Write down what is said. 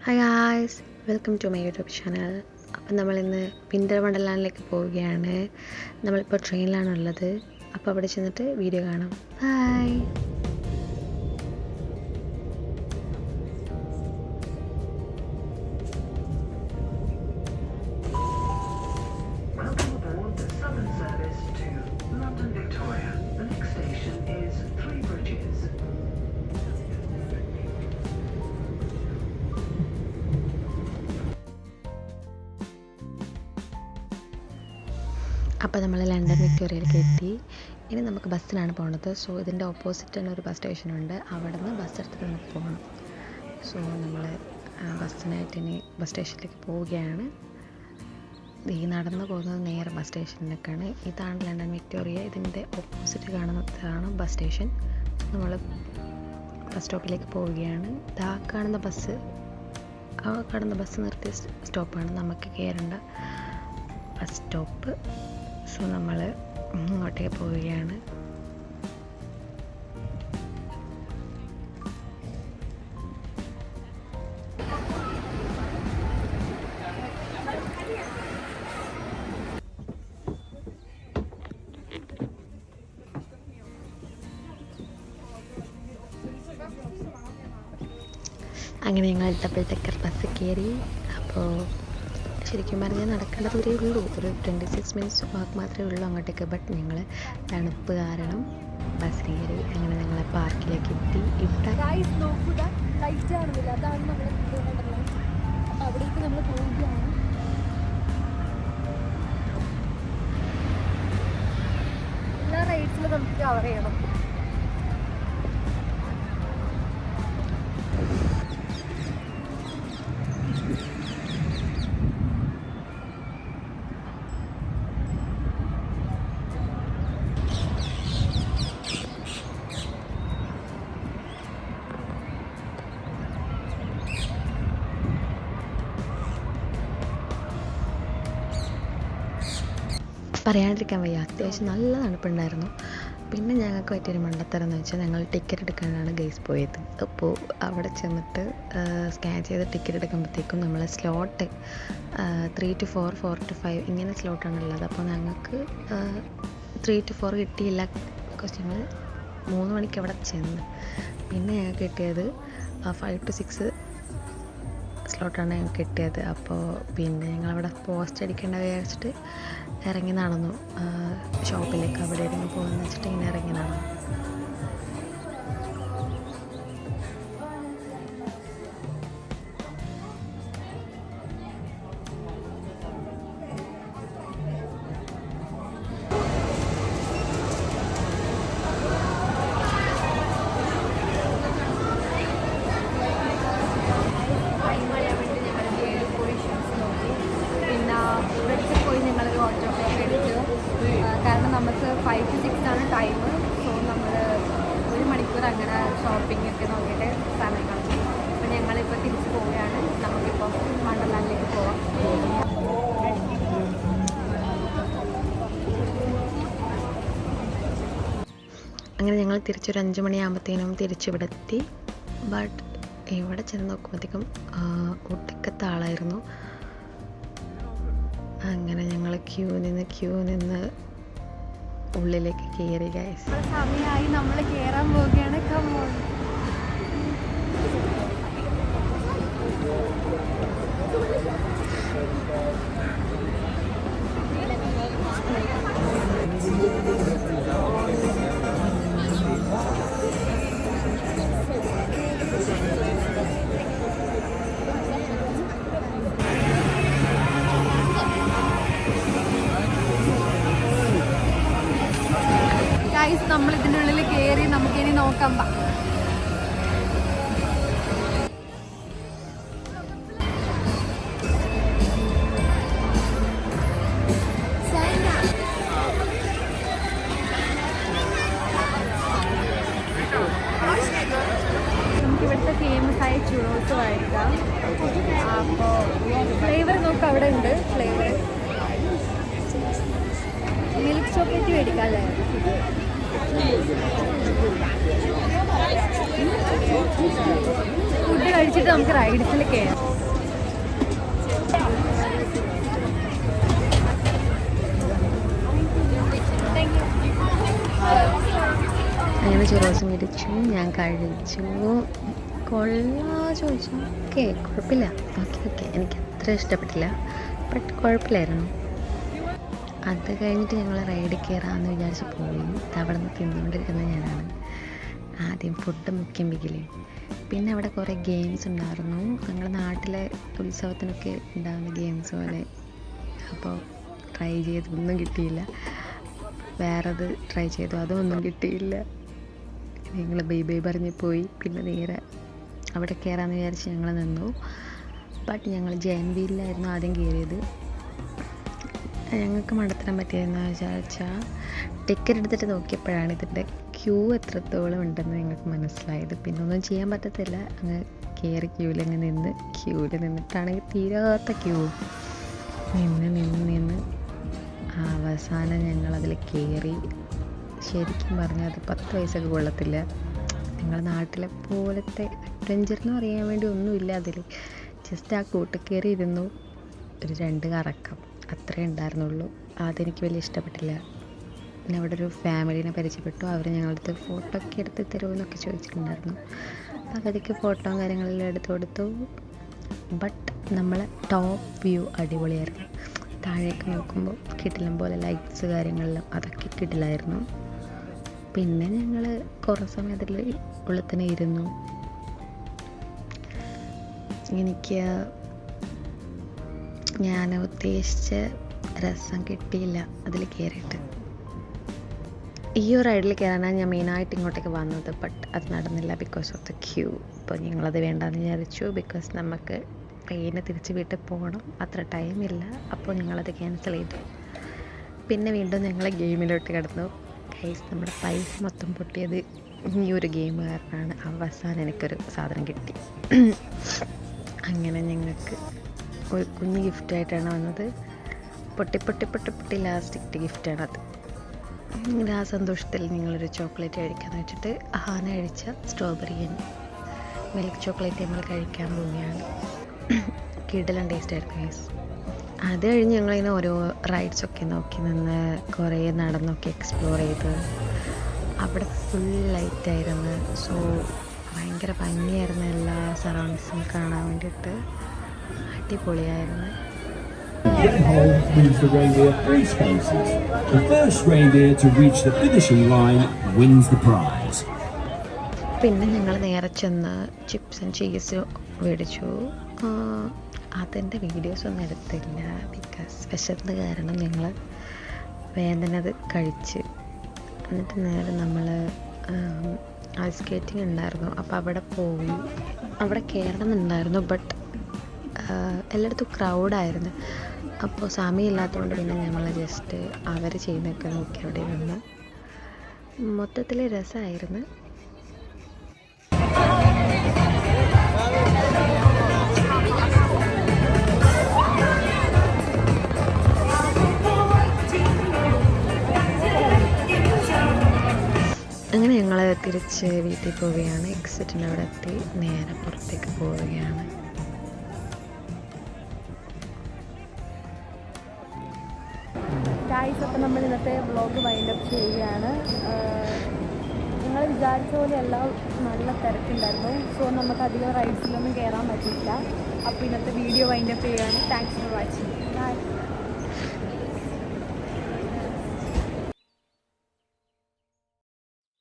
Hi guys, welcome to my YouTube channel. അപ്പം നമ്മളിന്ന് winter വണ്ടർലാൻഡിലേക്ക് പോവുകയാണ്. നമ്മളിപ്പോൾ ട്രെയിനിലാണുള്ളത്. അപ്പോൾ അവിടെ ചെന്നിട്ട് വീഡിയോ കാണാം. ഹായ്. അപ്പോൾ നമ്മൾ ലണ്ടൻ വിക്ടോറിയയിലേക്ക് എത്തി. ഇനി നമുക്ക് ബസ്സിനാണ് പോകുന്നത്. സോ ഇതിൻ്റെ ഓപ്പോസിറ്റ് തന്നെ ഒരു ബസ് സ്റ്റേഷനുണ്ട്. അവിടെ നിന്ന് ബസ് എടുത്തിട്ട് നമുക്ക് പോകണം. സോ നമ്മൾ ബസ്സിനായിട്ട് ഇനി ബസ് സ്റ്റേഷനിലേക്ക് പോവുകയാണ്. ഈ നടന്ന് പോകുന്നത് നേരെ ബസ് സ്റ്റേഷനിലേക്കാണ്. ഇതാണ് ലണ്ടൻ വിക്ടോറിയ. ഇതിൻ്റെ ഓപ്പോസിറ്റ് കാണുന്നതാണ് ബസ് സ്റ്റേഷൻ. നമ്മൾ ബസ് സ്റ്റോപ്പിലേക്ക് പോവുകയാണ്. ആ കാണുന്ന ബസ് നിർത്തിയ സ്റ്റോപ്പാണ് നമുക്ക് കയറേണ്ട ബസ് സ്റ്റോപ്പ്. സോ നമ്മൾ അങ്ങോട്ടേക്ക് പോവുകയാണ്. അങ്ങനെ ഞങ്ങൾ ഡബിൾ ഡെക്കർ ബസ് കയറി. അപ്പോൾ ശരിക്കും പറഞ്ഞാൽ നടക്കേണ്ട ദൂരേ ഉള്ളൂ. ഒരു 26 മിനിറ്റ്സ് വാക്ക് മാത്രമേ ഉള്ളൂ അങ്ങോട്ടേക്ക്. ബട്ട് ഞങ്ങൾ തണുപ്പ് കാരണം ബസ് കയറി. അങ്ങനെ ഞങ്ങളെ പാർക്കിലേക്ക് എത്തി. ഇവിടെ അവിടേക്ക് നമ്മൾ പോവുകയാണ്. എല്ലാ റൈഡ്സിലും നമുക്ക് കവർ ചെയ്യണം. പറയാണ്ടിരിക്കാൻ വയ്യ, അത്യാവശ്യം നല്ല തണുപ്പുണ്ടായിരുന്നു. പിന്നെ ഞങ്ങൾക്ക് പറ്റിയൊരു മണ്ടത്തരം എന്ന് വെച്ചാൽ ഞങ്ങൾ ടിക്കറ്റ് എടുക്കാനാണ് ഗൈസ് പോയത്. അപ്പോൾ അവിടെ ചെന്നിട്ട് സ്കാൻ ചെയ്ത് ടിക്കറ്റ് എടുക്കുമ്പോഴത്തേക്കും നമ്മൾ സ്ലോട്ട് 3 to 4, 4 to 5 ഇങ്ങനെ സ്ലോട്ടാണ് ഉള്ളത്. അപ്പോൾ ഞങ്ങൾക്ക് 3 to 4 കിട്ടിയില്ല. ബിക്കോസ് ഞങ്ങൾ 3 മണിക്ക് അവിടെ ചെന്ന്. പിന്നെ ഞങ്ങൾക്ക് കിട്ടിയത് 5 to 6 സ്ലോട്ടാണ് ഞങ്ങൾക്ക് കിട്ടിയത്. അപ്പോൾ പിന്നെ ഞങ്ങളവിടെ പോസ്റ്റ് അടിക്കേണ്ട വിചാരിച്ചിട്ട് ഇറങ്ങി നടന്നു. ഷോപ്പിലേക്ക് അവിടെ ഇറങ്ങി പോകുമെന്ന് വെച്ചിട്ട് ഇങ്ങനെ ഇറങ്ങി നടന്നു. കാരണം നമുക്ക് 5 to 6 ആണ് ടൈം. സോ നമ്മൾ 1 മണിക്കൂർ അങ്ങനെ ഷോപ്പിംഗ് ഒക്കെ നോക്കിയിട്ട് സമയം കളഞ്ഞു. അപ്പോൾ ഞങ്ങളിപ്പോൾ തിരിച്ച് പോവുകയാണ്. നമുക്കിപ്പോൾ വണ്ടർലാൻഡിലേക്ക് പോവാം. അങ്ങനെ ഞങ്ങൾ തിരിച്ചൊരു 5 മണിയാകുമ്പോഴത്തേനും തിരിച്ചിവിടെ എത്തി. ബട്ട് ഇവിടെ ചെന്ന് നോക്കുമ്പോഴത്തേക്കും ഒട്ടുക്കത്തെ ആളായിരുന്നു. അങ്ങനെ ഞങ്ങൾ ക്യൂ നിന്ന് ഉള്ളിലേക്ക് കയറി ഗൈസ്. സമയമായി, നമ്മൾ കയറാൻ പോവുകയാണ്. കമോൺ. നമ്മൾ ഇതിൻ്റെ ഉള്ളിൽ കയറി. നമുക്കിനി നോക്കാം. നമുക്കിവിടുത്തെ ഫേമസ് ആയ ചുറോസ് കഴിക്കാം. അപ്പോൾ ഫ്ലേവർ നോക്കാം. അവിടെ ഉണ്ട് ഫ്ലേവർ. മിൽക്ക് ചോക്ലേറ്റ് മേടിക്കാം അല്ലേ? ഫുഡ് കഴിച്ചിട്ട് നമുക്ക് റൈഡ്സിൽ കയറാം. അങ്ങനെ ചുറോസ് മേടിച്ചു, ഞാൻ കഴിച്ചു. ചോദിച്ചു ഓക്കെ കുഴപ്പമില്ല, ഓക്കെ എനിക്ക് അത്ര ഇഷ്ടപ്പെട്ടില്ല, ബട്ട് കുഴപ്പമില്ലായിരുന്നു. അത് കഴിഞ്ഞിട്ട് ഞങ്ങൾ റൈഡിൽ കയറാമെന്ന് വിചാരിച്ച് പോയി. അവിടെ നിന്ന് തിന്നുകൊണ്ടിരിക്കുന്നത് ഞാനാണ്. ആദ്യം ഫുഡ് മുഖ്യം വെക്കില്ലേ, പിന്നെ അവിടെ കുറേ ഗെയിംസ് ഉണ്ടായിരുന്നു, ഞങ്ങളുടെ നാട്ടിലെ ഉത്സവത്തിനൊക്കെ ഉണ്ടാകുന്ന ഗെയിംസ് പോലെ. അപ്പോൾ ട്രൈ ചെയ്തൊന്നും കിട്ടിയില്ല. വേറത് ട്രൈ ചെയ്തു, അതൊന്നും കിട്ടിയില്ല. ഞങ്ങൾ ബൈ പറഞ്ഞ് പോയി. പിന്നെ നേരെ അവിടെ കയറാമെന്ന് വിചാരിച്ച് ഞങ്ങൾ നിന്നു. ബട്ട് ഞങ്ങൾ ജയൻവീലിലായിരുന്നു ആദ്യം കയറിയത്. ഞങ്ങൾക്ക് മണ്ടത്തരം പറ്റിയതെന്ന് വിചാരിച്ചാൽ ടിക്കറ്റ് എടുത്തിട്ട് നോക്കിയപ്പോഴാണ് ഇതിൻ്റെ ക്യൂ എത്രത്തോളം ഉണ്ടെന്ന് ഞങ്ങൾക്ക് മനസ്സിലായത്. പിന്നെ ഒന്നും ചെയ്യാൻ പറ്റത്തില്ല, അങ്ങ് കയറി ക്യൂവിലങ്ങ് ക്യൂവിൽ നിന്നിട്ടാണെങ്കിൽ തീരാത്ത ക്യൂ നിന്ന് അവസാനം ഞങ്ങളതിൽ കയറി. ശരിക്കും പറഞ്ഞാൽ അത് 10 പൈസക്ക് കൊള്ളത്തില്ല. ഞങ്ങളുടെ നാട്ടിലെ പോലത്തെ അഡ്വഞ്ചർ എന്ന് പറയാൻ വേണ്ടി ഒന്നുമില്ല അതിൽ. ജസ്റ്റ് ആ കൂട്ടിൽ കയറി ഇരുന്നു, ഒരു 2 കറക്കം അത്രേ ഉണ്ടായിരുന്നുള്ളൂ. അതെനിക്ക് വലിയ ഇഷ്ടപ്പെട്ടില്ല. പിന്നെ അവിടെ ഒരു ഫാമിലീനെ പരിചയപ്പെട്ടു. അവർ ഞങ്ങളടുത്ത് ഫോട്ടോ ഒക്കെ എടുത്ത് തരുമെന്നൊക്കെ ചോദിച്ചിട്ടുണ്ടായിരുന്നു. പകുതിക്ക് ഫോട്ടോയും കാര്യങ്ങളെല്ലാം എടുത്തു കൊടുത്തു. ബട്ട് നമ്മളെ ടോപ്പ് വ്യൂ അടിപൊളിയായിരുന്നു. താഴേക്ക് നോക്കുമ്പോൾ കിടിലം പോലെ ലൈറ്റ്സ് കാര്യങ്ങളെല്ലാം അതൊക്കെ കിടിലായിരുന്നു. പിന്നെ ഞങ്ങൾ കുറേ സമയം അതിൽ ഉള്ളിൽ തന്നെ ഇരുന്നു. എനിക്ക് ഞാൻ ഉദ്ദേശിച്ച രസം കിട്ടിയില്ല അതിൽ കയറിയിട്ട്. ഈ ഒരു റൈഡിൽ കയറാനാണ് ഞാൻ മെയിനായിട്ട് ഇങ്ങോട്ടേക്ക് വന്നത്. ബട്ട് അത് നടന്നില്ല ബിക്കോസ് ഓഫ് ദ ക്യൂ. അപ്പോൾ ഞങ്ങളത് വേണ്ടാന്ന് വിചാരിച്ചു. ബിക്കോസ് നമുക്ക് ട്രെയിന് തിരിച്ച് വീട്ടിൽ പോകണം, അത്ര ടൈമില്ല. അപ്പോൾ ഞങ്ങളത് ക്യാൻസൽ ചെയ്തു. പിന്നെ വീണ്ടും ഞങ്ങൾ ഗെയിമിലോട്ട് കിടന്നു. ഗൈസ്, നമ്മുടെ പൈസ മൊത്തം പൊട്ടിയത് ഈ ഒരു ഗെയിം കാരണമാണ്. അവസാനം എനിക്കൊരു സാധനം കിട്ടി. അങ്ങനെ ഞങ്ങൾക്ക് ഒരു കുഞ്ഞ് ഗിഫ്റ്റായിട്ടാണ് വന്നത്. പൊട്ടി ലാസ്റ്റ് കിട്ടിയ ഗിഫ്റ്റാണത്. ആ സന്തോഷത്തിൽ നിങ്ങളൊരു ചോക്ലേറ്റ് കഴിക്കാമെന്ന് വെച്ചിട്ട് ഹാന കഴിച്ച സ്ട്രോബെറി മിൽക്ക് ചോക്ലേറ്റ് നമ്മൾ കഴിക്കാൻ പോവുകയാണ്. കിടിലൻ ടേസ്റ്റായിരുന്നു ഗൈസ്. അത് കഴിഞ്ഞ് ഞങ്ങളിങ്ങനെ ഓരോ റൈഡ്സൊക്കെ നോക്കി നിന്ന് കുറേ നടന്നൊക്കെ എക്സ്പ്ലോർ ചെയ്ത്. അവിടെ ഫുൾ ലൈറ്റായിരുന്നു. സോ ഭയങ്കര ഭംഗിയായിരുന്നു എല്ലാ സറൗണ്ടിങ്സും കാണാൻ വേണ്ടിയിട്ട്. അടിപൊളിയായിരുന്നു. Get home moves the reindeer 3 spaces. The first reindeer to reach the finishing line wins the prize. പിന്നെ ഞങ്ങൾ നേരെ ചെന്ന് ചിപ്സ് ആൻഡ് ചീസ് മേടിച്ചു. അതിൻ്റെ വീഡിയോസൊന്നും എടുത്തില്ല ബിക്കോസ് വിശന്ന് കാരണം ഞങ്ങൾ വേദന അത് കഴിച്ച്. എന്നിട്ട് നേരെ നമ്മൾ ഐസ് സ്കേറ്റിംഗ് ഉണ്ടായിരുന്നു. അപ്പോൾ അവിടെ പോയി. അവിടെ കയറണമെന്നുണ്ടായിരുന്നു, ബട്ട് എല്ലായിടത്തും ക്രൗഡായിരുന്നു. അപ്പോൾ സമയമില്ലാത്തതുകൊണ്ട് പിന്നെ ഞങ്ങൾ ജസ്റ്റ് അവർ ചെയ്യുന്നതൊക്കെ നോക്കി അവിടെ നിന്ന്. മൊത്തത്തിൽ രസമായിരുന്നു. അങ്ങനെ ഞങ്ങൾ തിരിച്ച് വീട്ടിൽ പോവുകയാണ്. എക്സിറ്റിൻ്റെ അവിടെ എത്തി നേരെ പുറത്തേക്ക് പോവുകയാണ്. ഗൈസ്, അപ്പോൾ നമ്മൾ ഇന്നത്തെ വ്ളോഗ് വൈൻഡപ്പ് ചെയ്യുകയാണ്. നിങ്ങൾ വിചാരിച്ച പോലെ എല്ലാം നല്ല തിരക്കുണ്ടായിരുന്നു. സോ നമുക്ക് അധികം റൈഡ്സിലൊന്നും കയറാൻ പറ്റിയില്ല. അപ്പോൾ ഇന്നത്തെ വീഡിയോ വൈൻഡപ്പ് ചെയ്യുകയാണ്. Thanks for watching. ബൈ.